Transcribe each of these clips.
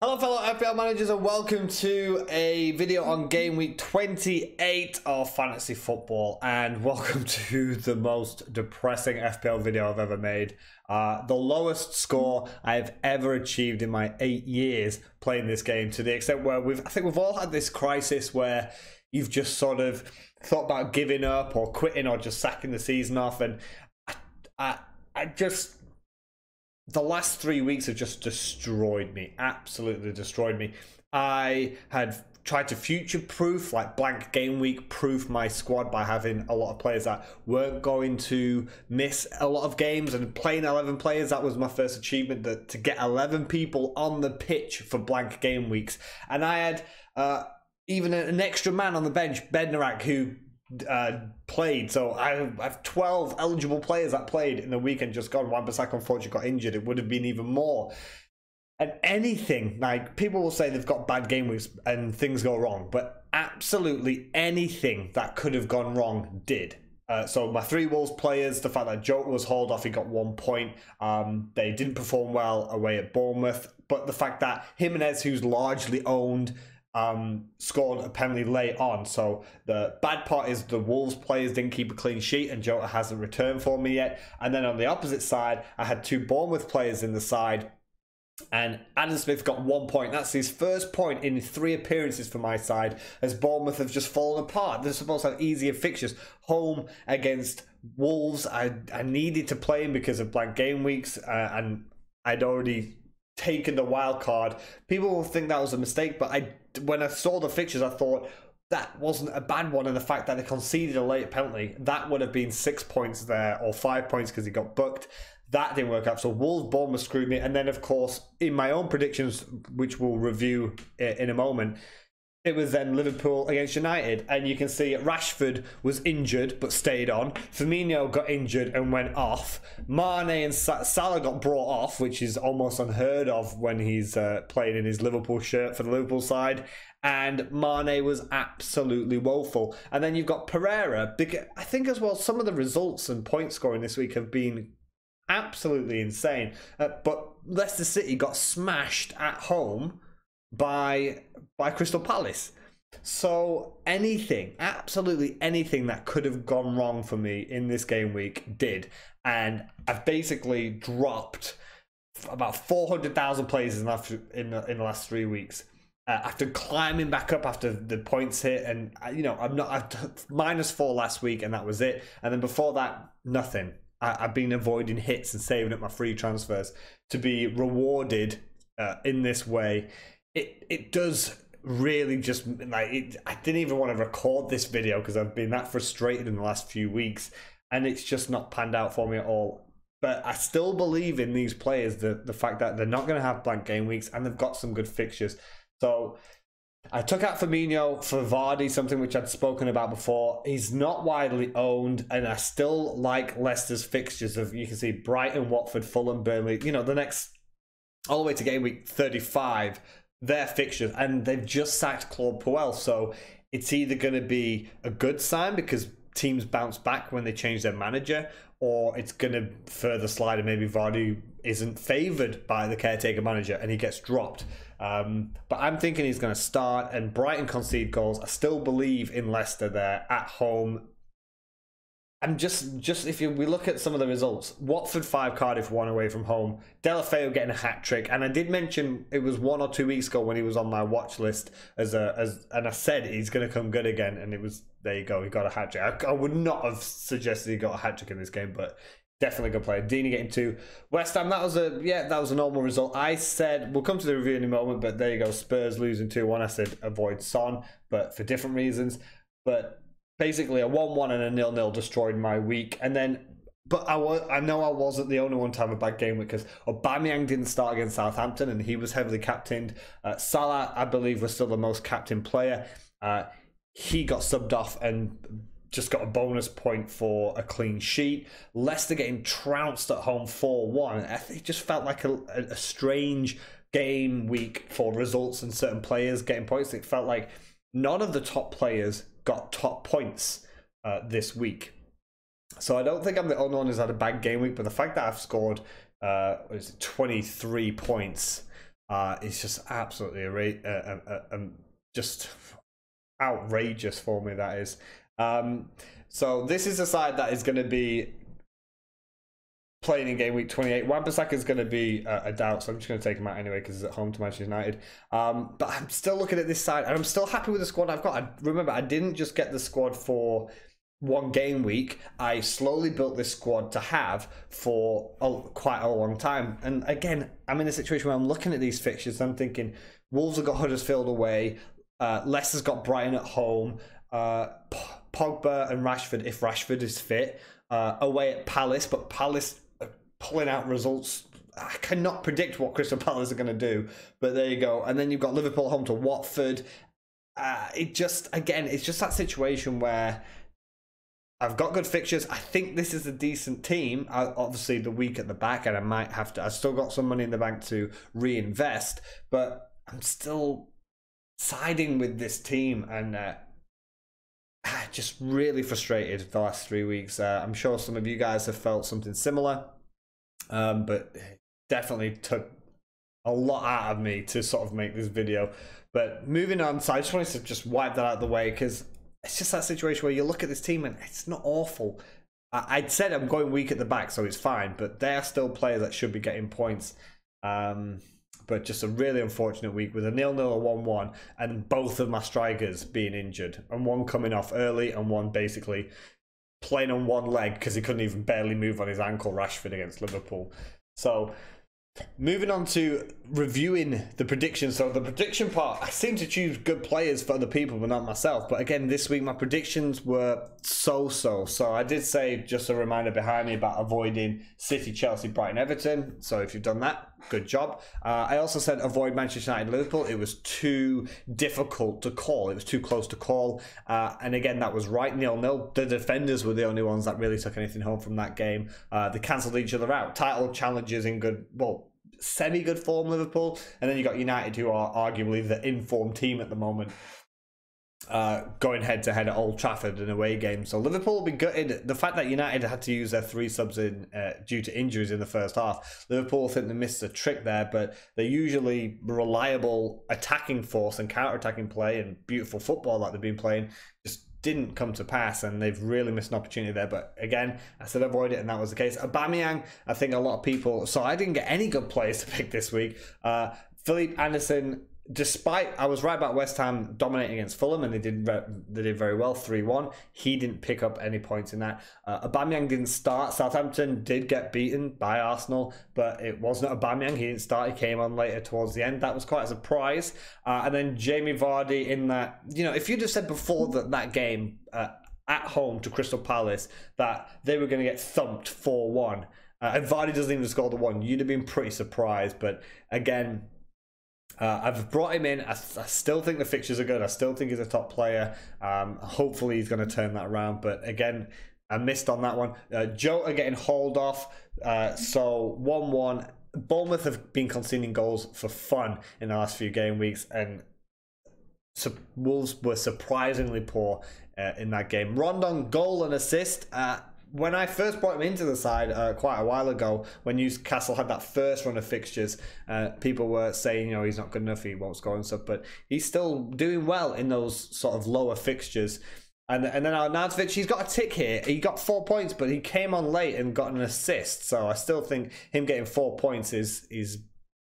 Hello fellow FPL managers and welcome to a video on game week 28 of fantasy football, and welcome to the most depressing FPL video I've ever made. The lowest score I've ever achieved in my 8 years playing this game, to the extent where I think we've all had this crisis where you've just sort of thought about giving up or quitting or just sacking the season off, and the last 3 weeks have just destroyed me, absolutely destroyed me. I had tried to future-proof, like blank game week, proof my squad by having a lot of players that weren't going to miss a lot of games, and playing 11 players, that was my first achievement, to get 11 people on the pitch for blank game weeks. And I had even an extra man on the bench, Bednarak, who played, so I have 12 eligible players that played in the weekend just gone. Wan-Bissaka unfortunately got injured. It would have been even more. And anything, like, people will say they've got bad game weeks and things go wrong, but absolutely anything that could have gone wrong did. So my 3 Wolves players, the fact that Jota was hauled off, he got 1 point. They didn't perform well away at Bournemouth, but the fact that Jimenez, who's largely owned, scored a penalty late on. So the bad part is the Wolves players didn't keep a clean sheet and Jota hasn't returned for me yet. And then on the opposite side, I had 2 Bournemouth players in the side, and Adam Smith got 1 point. That's his first point in 3 appearances for my side, as Bournemouth have just fallen apart. They're supposed to have easier fixtures. Home against Wolves, I needed to play him because of blank game weeks, and I'd already taken the wild card. People will think that was a mistake, but when I saw the fixtures, I thought that wasn't a bad one, and the fact that they conceded a late penalty, that would have been 6 points there, or 5 points because he got booked. That didn't work out. So Wolves, Bournemouth screwed me. And then, of course, in my own predictions, which we'll review in a moment, it was then Liverpool against United. And you can see Rashford was injured but stayed on. Firmino got injured and went off. Mane and Salah got brought off, which is almost unheard of when he's playing in his Liverpool shirt for the Liverpool side. And Mane was absolutely woeful. And then you've got Pereira. I think as well, some of the results and point scoring this week have been absolutely insane. But Leicester City got smashed at home by Crystal Palace. So anything, absolutely anything that could have gone wrong for me in this game week did. And I've basically dropped about 400,000 players in the last 3 weeks. After climbing back up after the points hit, and I've -4 last week, and that was it. And then before that, nothing. I've been avoiding hits and saving up my free transfers to be rewarded in this way. It does really just, like, I didn't even want to record this video because I've been that frustrated in the last few weeks, and it's just not panned out for me at all. But I still believe in these players, the fact that they're not going to have blank game weeks and they've got some good fixtures. So I took out Firmino for Vardy, something which I'd spoken about before. He's not widely owned, and I still like Leicester's fixtures of, you can see, Brighton, Watford, Fulham, Burnley. The next, all the way to game week 35, their fixtures, and they've just sacked Claude Puel. So it's either going to be a good sign because teams bounce back when they change their manager, or it's going to further slide and maybe Vardy isn't favoured by the caretaker manager and he gets dropped. But I'm thinking he's going to start, and Brighton concede goals. I still believe in Leicester there at home. And just if we look at some of the results, Watford 5, Cardiff 1 away from home. Deulofeu getting a hat-trick. And I did mention it was 1 or 2 weeks ago when he was on my watch list and I said he's going to come good again, and it was, there you go, he got a hat-trick. I would not have suggested he got a hat-trick in this game, but definitely a good player. Deeney getting 2. West Ham, that was a normal result. I said, we'll come to the review in a moment, but there you go, Spurs losing 2-1. I said avoid Son, but for different reasons. But basically a 1-1 and a 0-0 destroyed my week. And then, but I know I wasn't the only one to have a bad game because Aubameyang didn't start against Southampton and he was heavily captained. Salah, I believe, was still the most captained player. He got subbed off and just got a bonus point for a clean sheet. Leicester getting trounced at home 4-1. I think it just felt like a strange game week for results and certain players getting points. It felt like none of the top players got top points this week. So I don't think I'm the only one who's had a bad game week, but the fact that I've scored 23 points is just absolutely just outrageous for me, that is. So this is a side that is going to be playing in game week 28. Wan-Bissaka is going to be a doubt, so I'm just going to take him out anyway because it's at home to Manchester United. But I'm still looking at this side, and I'm still happy with the squad I've got. Remember, I didn't just get the squad for one game week. I slowly built this squad to have for quite a long time. And again, I'm in a situation where I'm looking at these fixtures and I'm thinking, Wolves have got Huddersfield away, Leicester's got Brighton at home, Pogba and Rashford, if Rashford is fit, away at Palace, but Palace pulling out results. I cannot predict what Crystal Palace are going to do, but there you go. And then you've got Liverpool home to Watford. It's just that situation where I've got good fixtures. I think this is a decent team. Obviously, the week at the back, and I might have to. I've still got some money in the bank to reinvest, but I'm still siding with this team, and just really frustrated the last 3 weeks. I'm sure some of you guys have felt something similar, but definitely took a lot out of me to sort of make this video. But moving on, so I just wanted to just wipe that out of the way, because it's just that situation where you look at this team and it's not awful. I'd said I'm going weak at the back, so it's fine, but they are still players that should be getting points. But just a really unfortunate week with a 0-0 or 1-1, and both of my strikers being injured, and one coming off early and one basically playing on one leg because he couldn't even barely move on his ankle, Rashford, against Liverpool. So moving on to reviewing the predictions. So the prediction part, I seem to choose good players for other people, but not myself. But again, this week my predictions were so-so. So I did say, just a reminder behind me, about avoiding City, Chelsea, Brighton, Everton. So if you've done that, good job. I also said avoid Manchester United, Liverpool. It was too difficult to call. It was too close to call. And again, that was right, 0-0. The defenders were the only ones that really took anything home from that game. They cancelled each other out. Title challenges in good, well, semi-good form, Liverpool, and then you got United, who are arguably the informed team at the moment, going head-to-head at Old Trafford in away game. So Liverpool will be gutted. The fact that United had to use their 3 subs in due to injuries in the first half, Liverpool think they missed a trick there, but they're usually reliable attacking force and counter-attacking play and beautiful football that they've been playing just didn't come to pass, and they've really missed an opportunity there. But again, I said avoid it, and that was the case. Aubameyang, I think a lot of people, so I didn't get any good players to pick this week. Philippe Anderson, despite I was right about West Ham dominating against Fulham, and they did very well, 3-1. He didn't pick up any points in that. Aubameyang didn't start. Southampton did get beaten by Arsenal, but it wasn't Aubameyang. He didn't start. He came on later towards the end. That was quite a surprise. And then Jamie Vardy, in that, you know, if you'd have said before that game at home to Crystal Palace that they were going to get thumped 4-1, and Vardy doesn't even score the one, you'd have been pretty surprised. But again, I've brought him in. I still think the fixtures are good. I still think he's a top player. Hopefully he's going to turn that around. But again, I missed on that one. Jota getting hauled off. So 1-1. Bournemouth have been conceding goals for fun in the last few game weeks, and Wolves were surprisingly poor in that game. Rondon, goal and assist. When I first brought him into the side quite a while ago, when Newcastle had that first run of fixtures, people were saying, you know, he's not good enough, he won't score and stuff, but he's still doing well in those sort of lower fixtures. And then Arnautovic, he's got a tick here. He got 4 points, but he came on late and got an assist. So I still think him getting 4 points is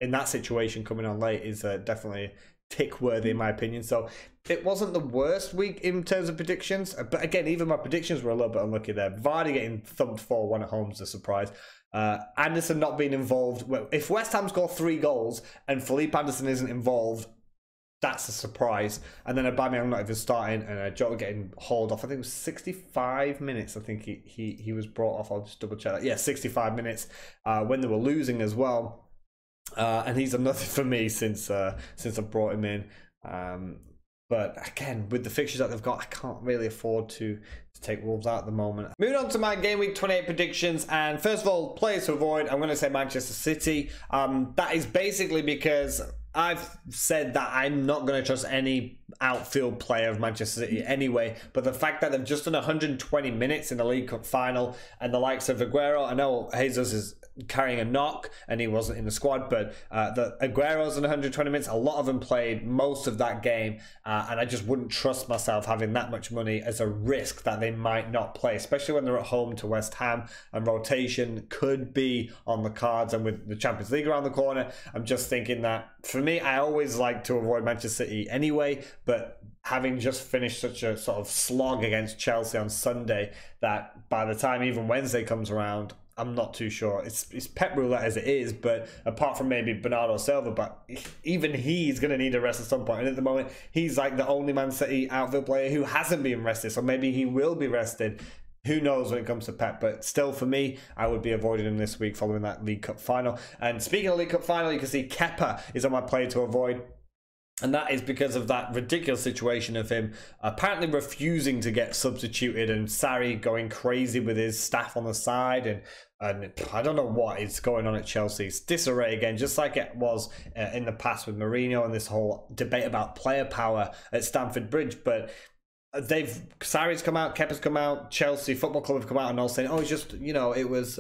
in that situation, coming on late, is definitely tick worthy in my opinion. So it wasn't the worst week in terms of predictions, but again, even my predictions were a little bit unlucky there. Vardy getting thumped 4-1 at home is a surprise. Anderson not being involved. Well, if West Ham score 3 goals and Philippe Anderson isn't involved, that's a surprise. And then Aubameyang not even starting, and Jota getting hauled off. I think it was 65 minutes. I think he was brought off. I'll just double check that. Yeah, 65 minutes when they were losing as well. And he's another for me since I brought him in. But again, with the fixtures that they've got, I can't really afford to take Wolves out at the moment. Moving on to my Game Week 28 predictions. And first of all, players to avoid, I'm going to say Manchester City. That is basically because I've said that I'm not going to trust any outfield player of Manchester City anyway, but the fact that they've just done 120 minutes in the League Cup final, and the likes of Aguero, I know Jesus is carrying a knock and he wasn't in the squad, but the Aguero's in 120 minutes. A lot of them played most of that game, and I just wouldn't trust myself having that much money as a risk that they might not play, especially when they're at home to West Ham, and rotation could be on the cards. And with the Champions League around the corner, I'm just thinking that for me, I always like to avoid Manchester City anyway, but having just finished such a sort of slog against Chelsea on Sunday, that by the time even Wednesday comes around, I'm not too sure. It's Pep roulette as it is, but apart from maybe Bernardo Silva, but even he's going to need a rest at some point. And at the moment, he's like the only Man City outfield player who hasn't been rested, so maybe he will be rested. Who knows when it comes to Pep, but still for me, I would be avoiding him this week following that League Cup final. And speaking of League Cup final, you can see Kepa is on my play to avoid. And that is because of that ridiculous situation of him apparently refusing to get substituted, and Sarri going crazy with his staff on the side, and I don't know what is going on at Chelsea. It's disarray again, just like it was in the past with Mourinho and this whole debate about player power at Stamford Bridge. But Sarri's come out, Kepa's come out, Chelsea Football Club have come out and all saying, oh, it's just, you know, it was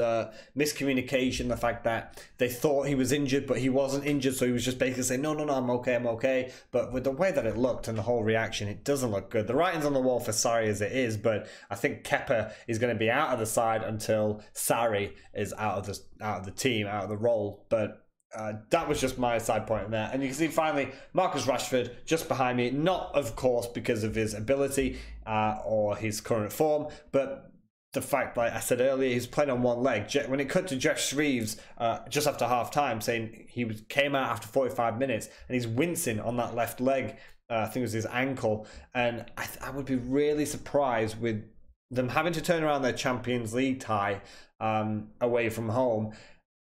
miscommunication, the fact that they thought he was injured, but he wasn't injured, so he was just basically saying, no, I'm okay. But with the way that it looked and the whole reaction, it doesn't look good. The writing's on the wall for Sarri as it is, but I think Kepa is going to be out of the side until Sarri is out of the team, out of the role. But that was just my side point in there. And you can see finally Marcus Rashford just behind me, not of course because of his ability or his current form, but the fact, like I said earlier, he's playing on one leg. When it cut to Jeff Shreves just after half time saying came out after 45 minutes and he's wincing on that left leg, I think it was his ankle, and I would be really surprised with them having to turn around their Champions League tie away from home.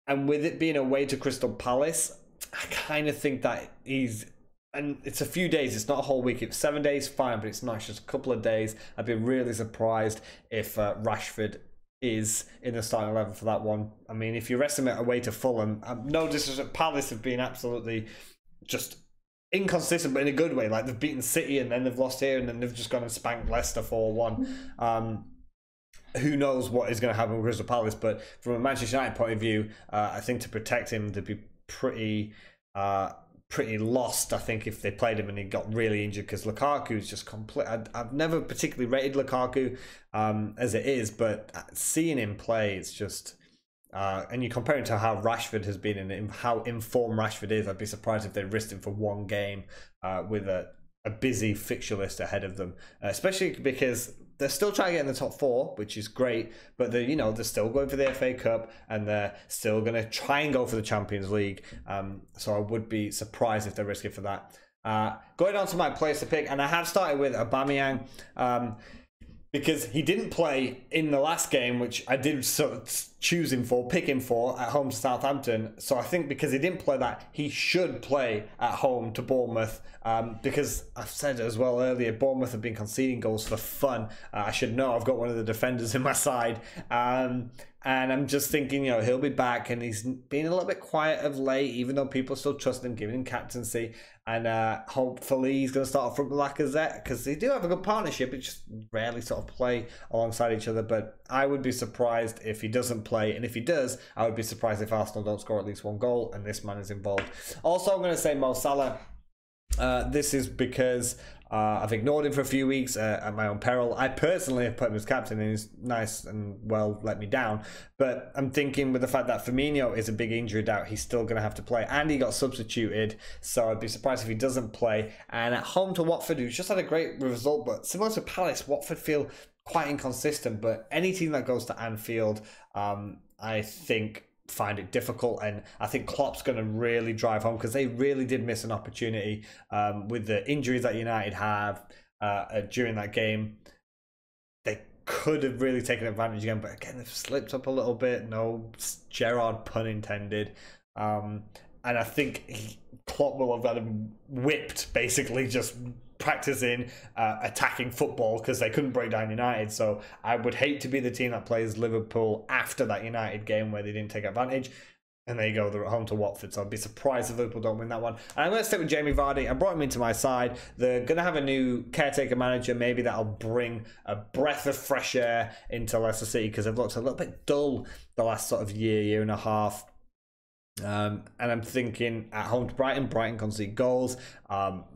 And with it being away to Crystal Palace, I kind of think that and it's a few days, it's not a whole week. It's 7 days, fine, but it's not, it's just a couple of days. I'd be really surprised if Rashford is in the starting 11 for that one. I mean, if you rest him away to Fulham, no disrespect, Palace have been absolutely just inconsistent, but in a good way. Like, they've beaten City and then they've lost here and then they've just gone and spanked Leicester 4-1. Who knows what is going to happen with Crystal Palace, but from a Manchester United point of view, I think to protect him, they'd be pretty lost, I think, if they played him and he got really injured, because Lukaku is just complete. I've never particularly rated Lukaku as it is, but seeing him play, it's just... and you compare it to how Rashford has been and how informed Rashford is, I'd be surprised if they risked him for one game with a busy fixture list ahead of them, especially because they're still trying to get in the top 4, which is great, but they're still going for the FA Cup and they're still going to try and go for the Champions League. So I would be surprised if they're risking for that. Going on to my place to pick, and I have started with Aubameyang, because he didn't play in the last game, which I did sort of pick him for at home to Southampton. So I think because he didn't play that, he should play at home to Bournemouth. Because I've said as well earlier, Bournemouth have been conceding goals for fun. I should know, I've got one of the defenders in my side. And I'm just thinking, he'll be back, and he's been a little bit quiet of late, even though people still trust him, giving him captaincy. And hopefully he's going to start off from Lacazette, because they do have a good partnership. It just rarely sort of play alongside each other. But I would be surprised if he doesn't play. And if he does, I would be surprised if Arsenal don't score at least one goal and this man is involved. Also, I'm going to say Mo Salah. This is because I've ignored him for a few weeks at my own peril. I personally have put him as captain and he's nice and well let me down. But I'm thinking with the fact that Firmino is a big injury doubt, he's still going to have to play. And he got substituted, so I'd be surprised if he doesn't play. And at home to Watford, who's just had a great result, but similar to Palace, Watford feel quite inconsistent. But any team that goes to Anfield, I think find it difficult, and I think Klopp's going to really drive home, because they really did miss an opportunity with the injuries that United have during that game. They could have really taken advantage again, but again they've slipped up a little bit. No Gerrard pun intended. And I think Klopp will have got him whipped, basically just practicing attacking football, because they couldn't break down United. So I would hate to be the team that plays Liverpool after that United game where they didn't take advantage. And there you go, they're at home to Watford, so I'd be surprised if Liverpool don't win that one. And I'm going to stick with Jamie Vardy. I brought him into my side. They're going to have a new caretaker manager. Maybe that'll bring a breath of fresh air into Leicester City, because they've looked a little bit dull the last sort of year and a half. And I'm thinking at home to Brighton concede goals.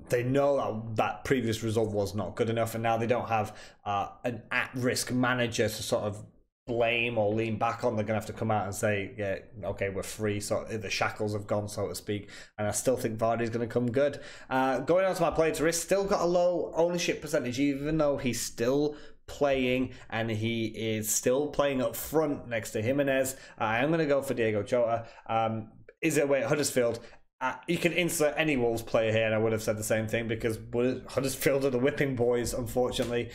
They know that previous result was not good enough, and now they don't have an at-risk manager to sort of blame or lean back on. They're gonna have to come out and say, yeah, okay, we're free, so the shackles have gone, so to speak. And I still think Vardy's gonna come good. Going on to my play to risk, still got a low ownership percentage, even though he's still playing and he is still playing up front next to Jimenez. I am gonna go for Diego Jota. Is it away at Huddersfield? You can insert any Wolves player here, and I would have said the same thing, because Huddersfield are the whipping boys, unfortunately.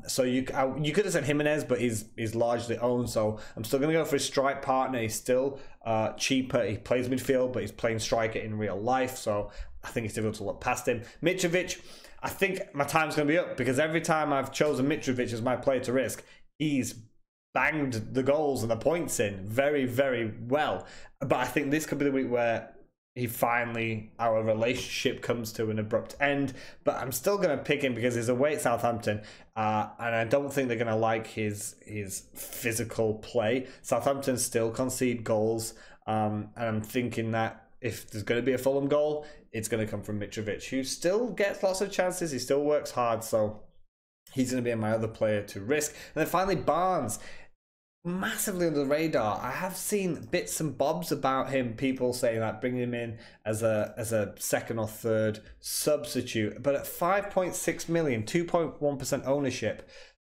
So you could have said Jimenez, but he's largely owned. So I'm still going to go for his strike partner. He's still cheaper. He plays midfield, but he's playing striker in real life. So I think it's difficult to look past him. Mitrovic, I think my time's going to be up, because every time I've chosen Mitrovic as my player to risk, he's banged the goals and the points in very, very well. But I think this could be the week where our relationship comes to an abrupt end. But I'm still going to pick him because he's away at Southampton, and I don't think they're going to like his physical play. Southampton still concede goals, and I'm thinking that if there's going to be a Fulham goal, it's going to come from Mitrovic, who still gets lots of chances. He still works hard, so he's going to be my other player to risk. And then finally, Barnes. Massively under the radar. I have seen bits and bobs about him, people saying that bringing him in as a second or third substitute, but at 5.6 million, 2.1% ownership,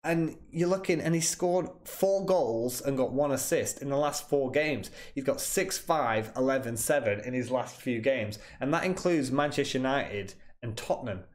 and you're looking, and he scored 4 goals and got 1 assist in the last 4 games. He's got 6-5, 11-7 in his last few games, and that includes Manchester United and Tottenham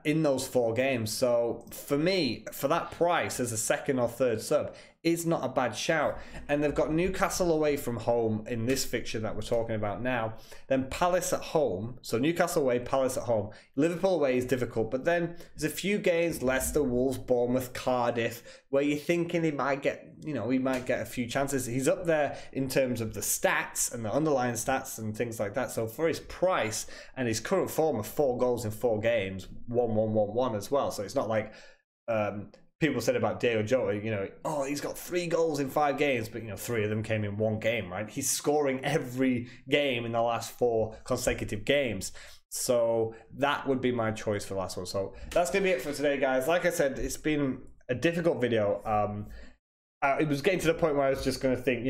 in those 4 games. So for me, for that price as a second or third sub, is not a bad shout. And they've got Newcastle away from home in this fixture that we're talking about now. Then Palace at home. So Newcastle away, Palace at home. Liverpool away is difficult. But then there's a few games, Leicester, Wolves, Bournemouth, Cardiff, where you're thinking he might get a few chances. He's up there in terms of the stats and the underlying stats and things like that. So for his price and his current form of 4 goals in 4 games, 1-1-1-1 as well. So it's not like people said about Diego Jota, oh, he's got 3 goals in 5 games, but 3 of them came in 1 game, right? He's scoring every game in the last 4 consecutive games. So that would be my choice for the last one. So that's going to be it for today, guys. Like I said, it's been a difficult video. It was getting to the point where I was just going to think,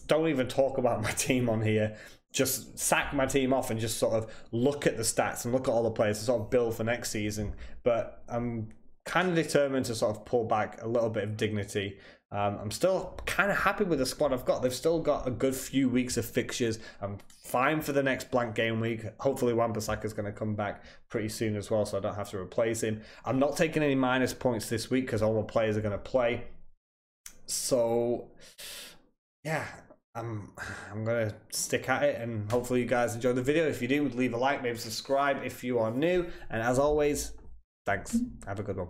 don't even talk about my team on here. Just sack my team off and just sort of look at the stats and look at all the players to sort of build for next season. But I'm kind of determined to sort of pull back a little bit of dignity. I'm still kind of happy with the squad I've got. They've still got a good few weeks of fixtures. I'm fine for the next blank game week. Hopefully Wan-Bissaka's going to come back pretty soon as well, so I don't have to replace him. I'm not taking any minus points this week because all my players are going to play. So yeah, I'm going to stick at it, and hopefully you guys enjoyed the video. If you do, leave a like, maybe subscribe if you are new. And as always, thanks. Have a good one.